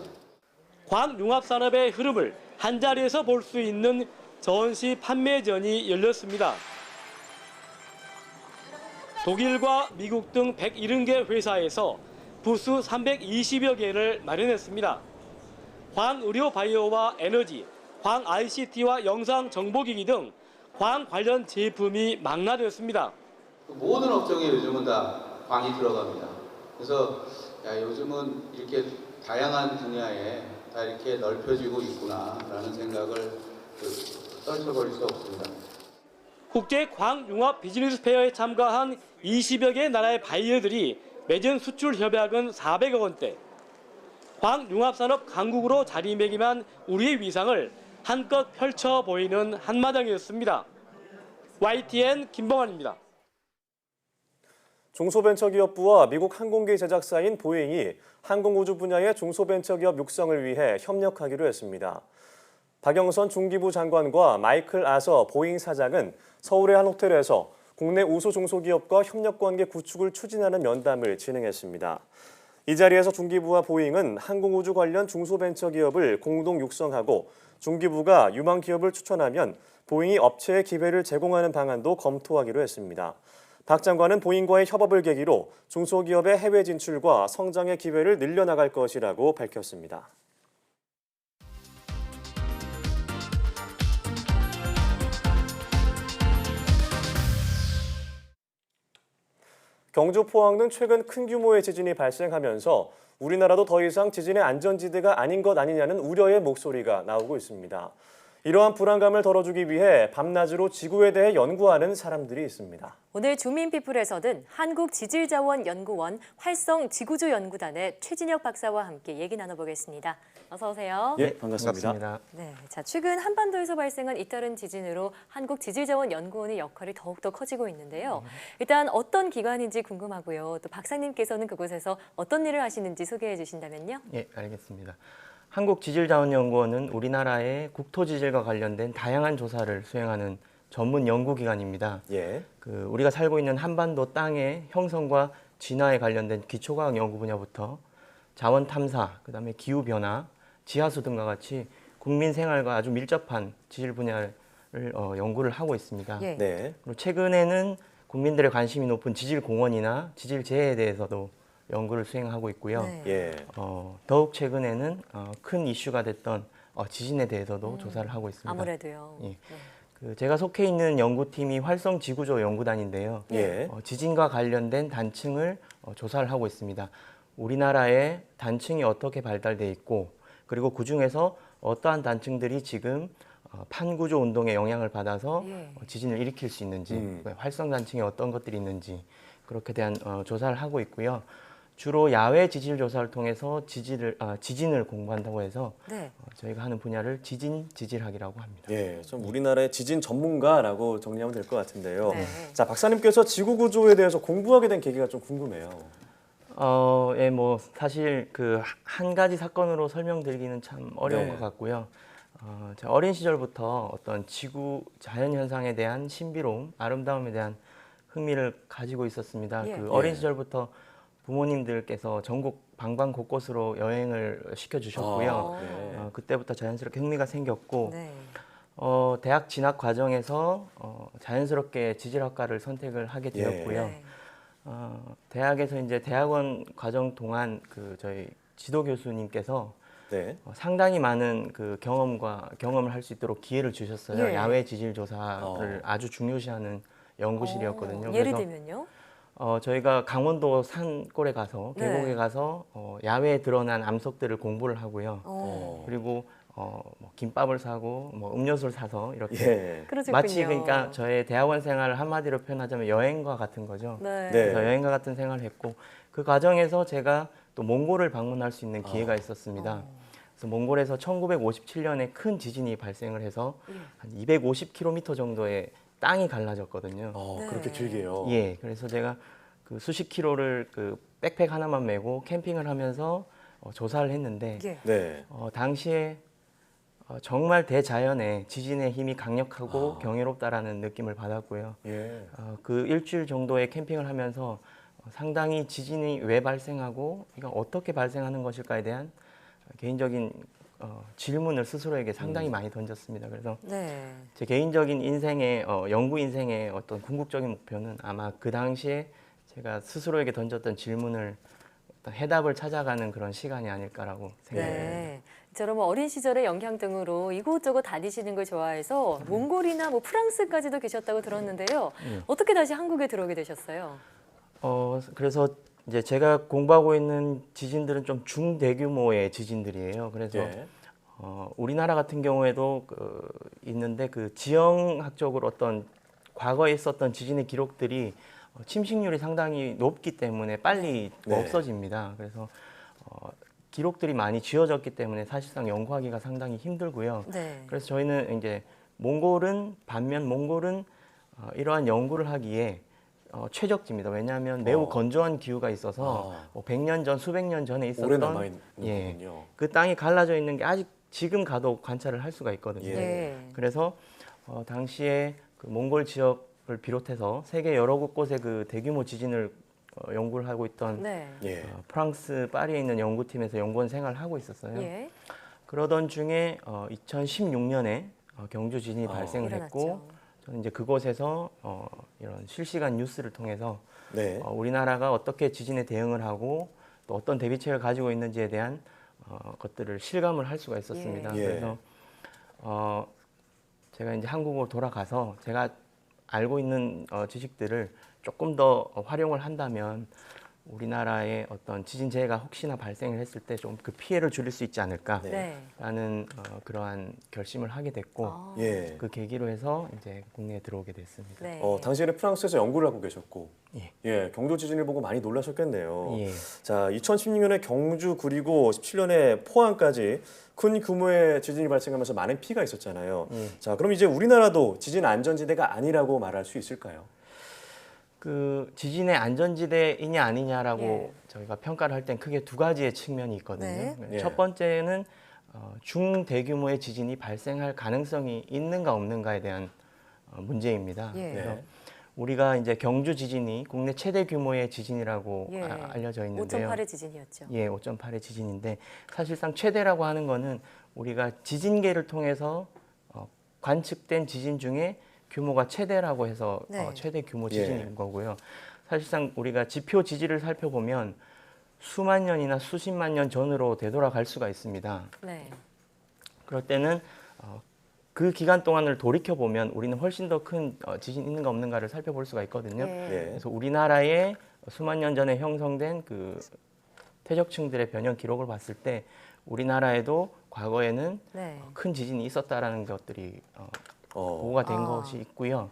광융합산업의 흐름을 한자리에서 볼 수 있는 전시 판매전이 열렸습니다. 독일과 미국 등 170개 회사에서 부스 320여 개를 마련했습니다. 광의료 바이오와 에너지, 광 ICT와 영상 정보기기 등 광 관련 제품이 망라되었습니다. 모든 업종에 요즘은 다 광이 들어갑니다. 그래서 요즘은 이렇게 다양한 분야에 다 이렇게 넓혀지고 있구나라는 생각을 떨쳐버릴 수 없습니다. 국제 광융합 비즈니스 페어에 참가한 20여 개 나라의 바이어들이 맺은 수출 협약은 400억 원대. 광융합산업 강국으로 자리매김한 우리의 위상을 한껏 펼쳐 보이는 한마당이었습니다. YTN 김범환입니다. 중소벤처기업부와 미국 항공기 제작사인 보잉이 항공우주 분야의 중소벤처기업 육성을 위해 협력하기로 했습니다. 박영선 중기부 장관과 마이클 아서 보잉 사장은 서울의 한 호텔에서 국내 우수 중소기업과 협력관계 구축을 추진하는 면담을 진행했습니다. 이 자리에서 중기부와 보잉은 항공우주 관련 중소벤처기업을 공동 육성하고 중기부가 유망 기업을 추천하면 보잉이 업체에 기회를 제공하는 방안도 검토하기로 했습니다. 박 장관은 보잉과의 협업을 계기로 중소기업의 해외 진출과 성장의 기회를 늘려나갈 것이라고 밝혔습니다. 경주, 포항 등 최근 큰 규모의 지진이 발생하면서 우리나라도 더 이상 지진의 안전지대가 아닌 것 아니냐는 우려의 목소리가 나오고 있습니다. 이러한 불안감을 덜어주기 위해 밤낮으로 지구에 대해 연구하는 사람들이 있습니다. 오늘 주민피플에서는 한국지질자원연구원 활성지구조연구단의 최진혁 박사와 함께 얘기 나눠보겠습니다. 어서 오세요. 예, 반갑습니다. 네, 자, 최근 한반도에서 발생한 잇따른 지진으로 한국지질자원연구원의 역할이 더욱더 커지고 있는데요. 일단 어떤 기관인지 궁금하고요. 또 박사님께서는 그곳에서 어떤 일을 하시는지 소개해 주신다면요. 예, 알겠습니다. 한국지질자원연구원은 우리나라의 국토지질과 관련된 다양한 조사를 수행하는 전문 연구기관입니다. 예. 우리가 살고 있는 한반도 땅의 형성과 진화에 관련된 기초과학 연구 분야부터 자원 탐사, 그다음에 기후 변화, 지하수 등과 같이 국민 생활과 아주 밀접한 지질 분야를 연구를 하고 있습니다. 예. 네. 그리고 최근에는 국민들의 관심이 높은 지질 공원이나 지질 재해에 대해서도 연구를 수행하고 있고요. 네. 예. 더욱 최근에는 큰 이슈가 됐던 지진에 대해서도 조사를 하고 있습니다. 아무래도요. 예. 제가 속해 있는 연구팀이 활성지구조 연구단인데요. 예. 지진과 관련된 단층을 조사를 하고 있습니다. 우리나라의 단층이 어떻게 발달돼 있고, 그리고 그중에서 어떠한 단층들이 지금 판구조 운동의 영향을 받아서 지진을 일으킬 수 있는지, 활성 단층에 어떤 것들이 있는지 그렇게 대한 조사를 하고 있고요. 주로 야외 지질 조사를 통해서 지진을 공부한다고 해서 네. 저희가 하는 분야를 지질학이라고 합니다. 예, 좀 우리나라의 지진 전문가라고 정리하면 될 것 같은데요. 네. 자, 박사님께서 지구 구조에 대해서 공부하게 된 계기가 좀 궁금해요. 예, 뭐 사실 한 가지 사건으로 설명드리기는 참 어려운 네. 것 같고요. 제가 어린 시절부터 어떤 지구 자연 현상에 대한 신비로움, 아름다움에 대한 흥미를 가지고 있었습니다. 예. 어린 시절부터 부모님들께서 전국 방방 곳곳으로 여행을 시켜주셨고요. 네. 그때부터 자연스럽게 흥미가 생겼고 네. 대학 진학 과정에서 자연스럽게 지질학과를 선택을 하게 되었고요. 네. 대학에서 이제 대학원 과정 동안 저희 지도 교수님께서 네. 상당히 많은 경험을 할 수 있도록 기회를 주셨어요. 예. 야외 지질 조사를 아주 중요시하는 연구실이었거든요. 예를 그래서 들면요? 저희가 강원도 산골에 가서 네. 계곡에 가서 야외에 드러난 암석들을 공부를 하고요. 그리고 뭐 김밥을 사고 뭐 음료수를 사서 이렇게 예. 그러셨군요. 마치 그러니까 저의 대학원 생활을 한마디로 표현하자면 여행과 같은 거죠. 네. 그래서 여행과 같은 생활을 했고 그 과정에서 제가 또 몽골을 방문할 수 있는 기회가 있었습니다. 그래서 몽골에서 1957년에 큰 지진이 발생을 해서 한 250km 정도의 땅이 갈라졌거든요. 네. 그렇게 길게요. 예, 그래서 제가 수십 킬로를 백팩 하나만 메고 캠핑을 하면서 조사를 했는데 예. 네. 당시에 정말 대자연의 지진의 힘이 강력하고 경이롭다라는 느낌을 받았고요. 예. 그 일주일 정도의 캠핑을 하면서 상당히 지진이 왜 발생하고 이건 어떻게 발생하는 것일까에 대한 개인적인 질문을 스스로에게 상당히 많이 던졌습니다. 그래서 네. 제 개인적인 인생의 연구 인생의 어떤 궁극적인 목표는 아마 그 당시에 제가 스스로에게 던졌던 질문을 어떤 해답을 찾아가는 그런 시간이 아닐까라고 생각합니다. 네. 저런 어린 시절의 영향 등으로 이곳저곳 다니시는 걸 좋아해서 몽골이나 뭐 프랑스까지도 계셨다고 들었는데요. 어떻게 다시 한국에 들어오게 되셨어요? 그래서 이제 제가 공부하고 있는 지진들은 좀 중대규모의 지진들이에요. 그래서 예. 우리나라 같은 경우에도 있는데 지형학적으로 어떤 과거에 있었던 지진의 기록들이 침식률이 상당히 높기 때문에 빨리 네. 없어집니다. 그래서 기록들이 많이 지워졌기 때문에 사실상 연구하기가 상당히 힘들고요. 네. 그래서 저희는 이제 몽골은 이러한 연구를 하기에 최적지입니다. 왜냐하면 매우 건조한 기후가 있어서 뭐 100년 전, 수백 년 전에 오래 있었던 남아 있는 거군요. 그 땅이 갈라져 있는 게 아직 지금 가도 관찰을 할 수가 있거든요. 예. 그래서 당시에 그 몽골 지역을 비롯해서 세계 여러 곳곳에 그 대규모 지진을 연구를 하고 있던 네. 프랑스 파리에 있는 연구팀에서 연구원 생활을 하고 있었어요. 예. 그러던 중에 2016년에 경주 지진이 발생을 했고 저는 이제 그곳에서 이런 실시간 뉴스를 통해서 우리나라가 어떻게 지진에 대응을 하고 또 어떤 대비책을 가지고 있는지에 대한 것들을 실감을 할 수가 있었습니다. 그래서 제가 이제 한국으로 돌아가서 제가 알고 있는 지식들을 조금 더 활용을 한다면 우리나라의 어떤 지진 재해가 혹시나 발생을 했을 때 좀 그 피해를 줄일 수 있지 않을까라는 그러한 결심을 하게 됐고 그 계기로 해서 이제 국내에 들어오게 됐습니다. 당시에는 프랑스에서 연구를 하고 계셨고 경주 지진을 보고 많이 놀라셨겠네요. 자, 2016년에 경주 그리고 17년에 포항까지 큰 규모의 지진이 발생하면서 많은 피해가 있었잖아요. 자, 그럼 이제 우리나라도 지진 안전지대가 아니라고 말할 수 있을까요? 그 지진의 안전지대이냐 아니냐라고 저희가 평가를 할 땐 크게 두 가지의 측면이 있거든요. 첫 번째는 중대규모의 지진이 발생할 가능성이 있는가 없는가에 대한 문제입니다. 그래서 우리가 이제 경주 지진이 국내 최대 규모의 지진이라고 알려져 있는데요. 5.8의 지진이었죠. 5.8의 지진인데 사실상 최대라고 하는 거는 우리가 지진계를 통해서 관측된 지진 중에 규모가 최대라고 해서 최대 규모 지진인 거고요. 사실상 우리가 지표 지지를 살펴보면 수만 년이나 수십만 년 전으로 되돌아갈 수가 있습니다. 그럴 때는 그 기간 동안을 돌이켜 보면 우리는 훨씬 더 큰 지진 있는가 없는가를 살펴볼 수가 있거든요. 그래서 우리나라의 수만 년 전에 형성된 그 퇴적층들의 변형 기록을 봤을 때 우리나라에도 과거에는 큰 지진이 있었다라는 것들이 보고가 된 것이 있고요.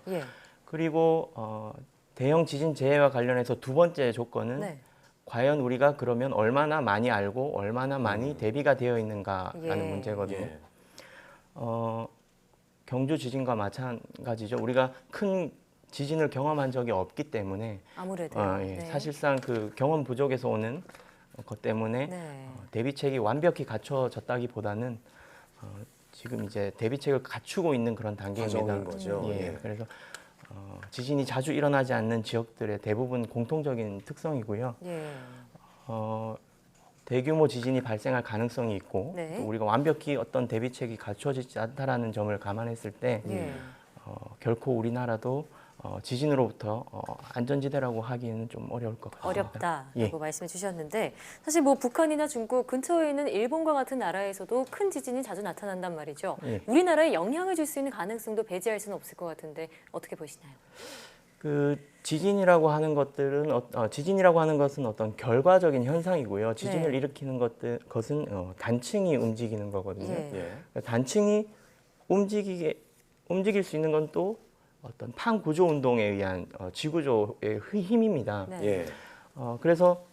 그리고 대형 지진 재해와 관련해서 두 번째 조건은 과연 우리가 그러면 얼마나 많이 알고 얼마나 많이 대비가 되어 있는가라는 문제거든요. 경주 지진과 마찬가지죠. 우리가 큰 지진을 경험한 적이 없기 때문에 아무래도 사실상 그 경험 부족에서 오는 것 때문에 대비책이 완벽히 갖춰졌다기보다는 지금 이제 대비책을 갖추고 있는 그런 단계입니다. 거죠. 그래서 지진이 자주 일어나지 않는 지역들의 대부분 공통적인 특성이고요. 대규모 지진이 발생할 가능성이 있고 또 우리가 완벽히 어떤 대비책이 갖춰지지 않다라는 점을 감안했을 때 결코 우리나라도 지진으로부터 안전지대라고 하기에는 좀 어려울 것 같습니다. 어렵다라고 말씀해 주셨는데 사실 뭐 북한이나 중국 근처에 있는 일본과 같은 나라에서도 큰 지진이 자주 나타난단 말이죠. 우리나라에 영향을 줄 수 있는 가능성도 배제할 수는 없을 것 같은데 어떻게 보시나요? 그 지진이라고 하는 것은 어떤 결과적인 현상이고요. 지진을 일으키는 것은 단층이 움직이는 거거든요. 단층이 움직일 수 있는 건 또 어떤 판구조 운동에 의한 지구조의 힘입니다. 그래서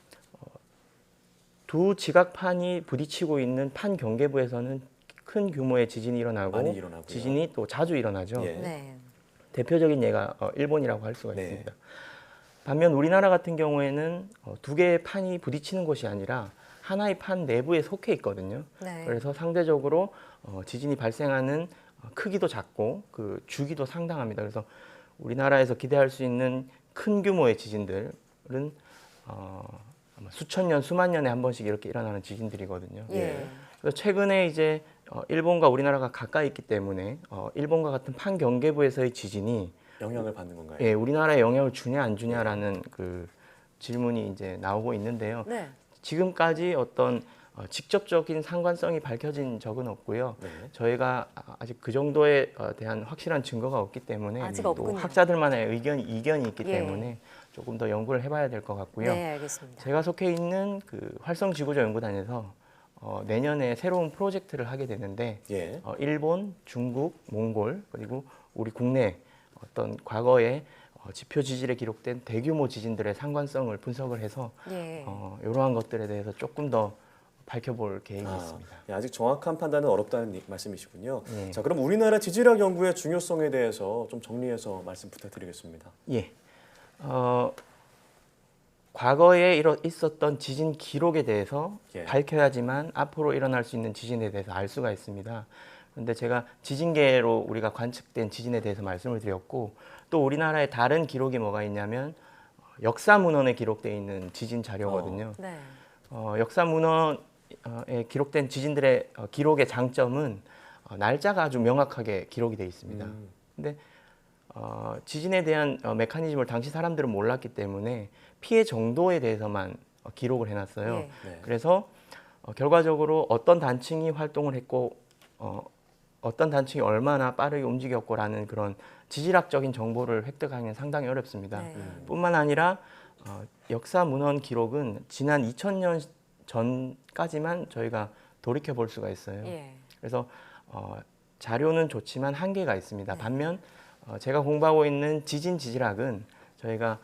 두 지각판이 부딪히고 있는 판 경계부에서는 큰 규모의 지진이 일어나고 지진이 또 자주 일어나죠. 대표적인 예가 일본이라고 할 수가 있습니다. 반면 우리나라 같은 경우에는 두 개의 판이 부딪히는 곳이 아니라 하나의 판 내부에 속해 있거든요. 그래서 상대적으로 지진이 발생하는 크기도 작고 그 주기도 상당합니다. 그래서 우리나라에서 기대할 수 있는 큰 규모의 지진들은 아마 수천 년, 수만 년에 한 번씩 이렇게 일어나는 지진들이거든요. 그래서 최근에 이제 일본과 우리나라가 가까이 있기 때문에 일본과 같은 판 경계부에서의 지진이 영향을 받는 건가요? 우리나라에 영향을 주냐 안 주냐라는 그 질문이 이제 나오고 있는데요. 지금까지 어떤 직접적인 상관성이 밝혀진 적은 없고요. 저희가 아직 그 정도에 대한 확실한 증거가 없기 때문에 또 학자들만의 이견이 있기 때문에 조금 더 연구를 해봐야 될 것 같고요. 알겠습니다. 제가 속해 있는 그 활성지구조 연구단에서 내년에 새로운 프로젝트를 하게 되는데 일본, 중국, 몽골 그리고 우리 국내 어떤 과거에 지표 지질에 기록된 대규모 지진들의 상관성을 분석을 해서 이러한 것들에 대해서 조금 더 밝혀볼 계획이 있습니다. 아직 정확한 판단은 어렵다는 말씀이시군요. 자, 그럼 우리나라 지질학 연구의 중요성에 대해서 좀 정리해서 말씀 부탁드리겠습니다. 과거에 있었던 지진 기록에 대해서 예. 밝혀야지만 앞으로 일어날 수 있는 지진에 대해서 알 수가 있습니다. 그런데 제가 지진계로 우리가 관측된 지진에 대해서 말씀을 드렸고 또 우리나라의 다른 기록이 뭐가 있냐면 역사 문헌에 기록되어 있는 지진 자료거든요. 네. 역사 문헌에 기록된 지진들의 기록의 장점은 날짜가 아주 명확하게 기록이 되어 있습니다. 근데 지진에 대한 메커니즘을 당시 사람들은 몰랐기 때문에 피해 정도에 대해서만 기록을 해놨어요. 네. 네. 그래서 결과적으로 어떤 단층이 활동을 했고 어떤 단층이 얼마나 빠르게 움직였고라는 그런 지질학적인 정보를 획득하기는 상당히 어렵습니다. 네. 뿐만 아니라 역사 문헌 기록은 지난 2000년 전까지만 저희가 돌이켜 볼 수가 있어요. 예. 그래서 자료는 좋지만 한계가 있습니다. 반면 제가 공부하고 있는 지질학은 저희가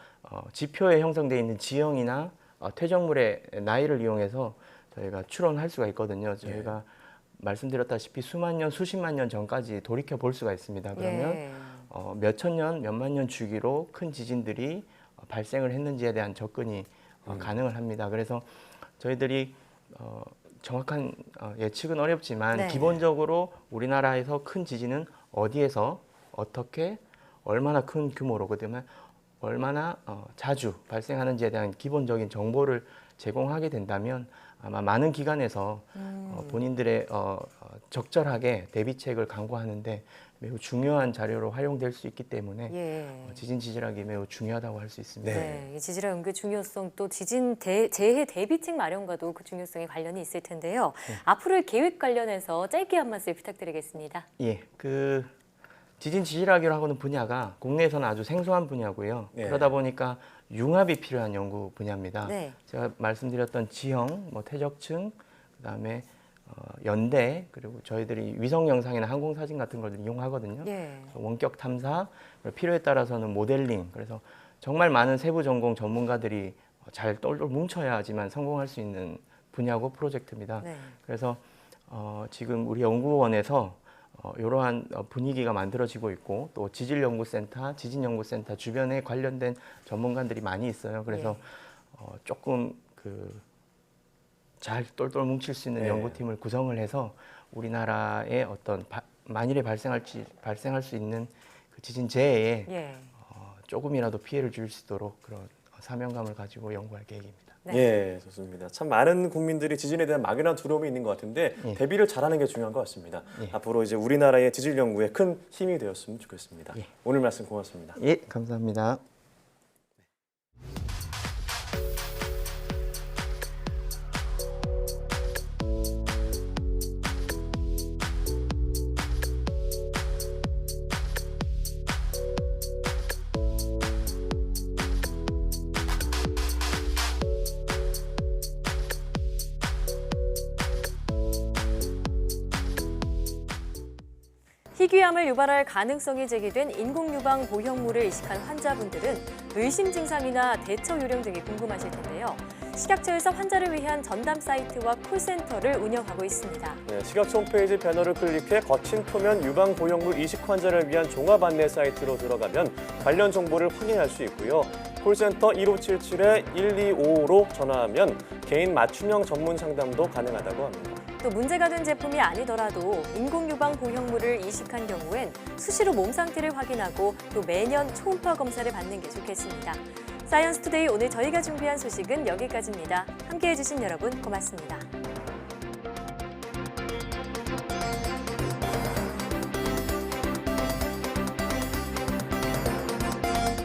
지표에 형성되어 있는 지형이나 퇴적물의 나이를 이용해서 저희가 추론할 수가 있거든요. 저희가 말씀드렸다시피 수만 년, 수십만 년 전까지 돌이켜 볼 수가 있습니다. 그러면 몇천 년, 몇만 년 주기로 큰 지진들이 발생을 했는지에 대한 접근이 가능을 합니다. 그래서 저희들이 정확한 예측은 어렵지만 네. 기본적으로 우리나라에서 큰 지진은 어디에서 어떻게 얼마나 큰 규모로 그다음에 얼마나 자주 발생하는지에 대한 기본적인 정보를 제공하게 된다면 아마 많은 기관에서 본인들의 적절하게 대비책을 강구하는데 매우 중요한 자료로 활용될 수 있기 때문에 지진 지질학이 매우 중요하다고 할 수 있습니다. 네, 이 지질학 연구의 중요성 또 지진 재해 대비책 마련과도 그 중요성에 관련이 있을 텐데요. 앞으로의 계획 관련해서 짧게 한 말씀 부탁드리겠습니다. 예, 그 지진 지질학이라고 하는 분야가 국내에서는 아주 생소한 분야고요. 네. 그러다 보니까 융합이 필요한 연구 분야입니다. 네. 제가 말씀드렸던 지형, 퇴적층, 그다음에 연대, 그리고 저희들이 위성 영상이나 항공 사진 같은 걸 이용하거든요. 원격 탐사, 필요에 따라서는 모델링. 그래서 정말 많은 세부 전공 전문가들이 잘 똘똘 뭉쳐야지만 성공할 수 있는 분야고 프로젝트입니다. 네. 그래서 지금 우리 연구원에서 이러한 분위기가 만들어지고 있고 또 지질연구센터, 지진연구센터 주변에 관련된 전문가들이 많이 있어요. 그래서 조금 잘 똘똘 뭉칠 수 있는 연구팀을 구성을 해서 우리나라의 어떤 만일에 발생할 수 있는 그 지진 재해에 조금이라도 피해를 줄 수 있도록 그런 사명감을 가지고 연구할 계획입니다. 네. 예, 좋습니다. 참 많은 국민들이 지진에 대한 막연한 두려움이 있는 것 같은데 대비를 잘하는 게 중요한 것 같습니다. 앞으로 이제 우리나라의 지질 연구에 큰 힘이 되었으면 좋겠습니다. 오늘 말씀 고맙습니다. 예, 감사합니다. 희귀암을 유발할 가능성이 제기된 인공유방 보형물을 이식한 환자분들은 의심 증상이나 대처 요령 등이 궁금하실 텐데요. 식약처에서 환자를 위한 전담 사이트와 콜센터를 운영하고 있습니다. 네, 식약처 홈페이지 배너를 클릭해 거친 표면 유방 보형물 이식 환자를 위한 종합 안내 사이트로 들어가면 관련 정보를 확인할 수 있고요. 콜센터 1577-1255로 전화하면 개인 맞춤형 전문 상담도 가능하다고 합니다. 또 문제가 된 제품이 아니더라도 인공유방 보형물을 이식한 경우엔 수시로 몸 상태를 확인하고 또 매년 초음파 검사를 받는 게 좋겠습니다. 사이언스 투데이 오늘 저희가 준비한 소식은 여기까지입니다. 함께해 주신 여러분 고맙습니다.